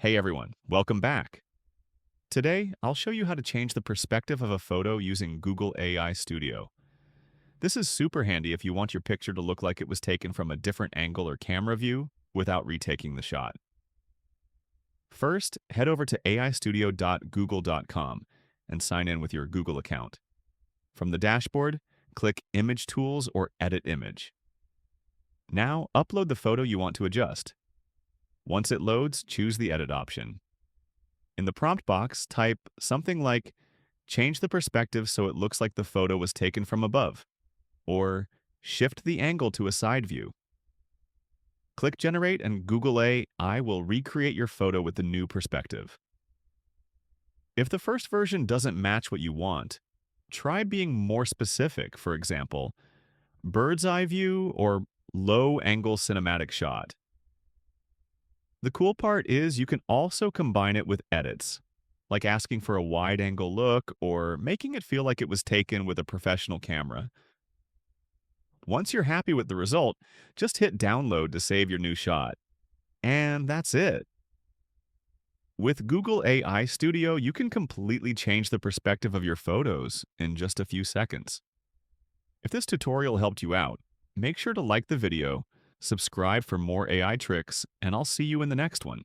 Hey everyone, welcome back. Today, I'll show you how to change the perspective of a photo using Google AI Studio. This is super handy if you want your picture to look like it was taken from a different angle or camera view without retaking the shot. First, head over to aistudio.google.com and sign in with your Google account. From the dashboard, click Image Tools or Edit Image. Now, upload the photo you want to adjust. Once it loads, choose the Edit option. In the prompt box, type something like, change the perspective so it looks like the photo was taken from above, or shift the angle to a side view. Click Generate and Google AI will recreate your photo with the new perspective. If the first version doesn't match what you want, try being more specific, for example, bird's eye view or low angle cinematic shot. The cool part is you can also combine it with edits, like asking for a wide-angle look or making it feel like it was taken with a professional camera. Once you're happy with the result, just hit download to save your new shot. And that's it. With Google AI Studio, you can completely change the perspective of your photos in just a few seconds. If this tutorial helped you out, make sure to like the video, subscribe for more AI tricks, and I'll see you in the next one.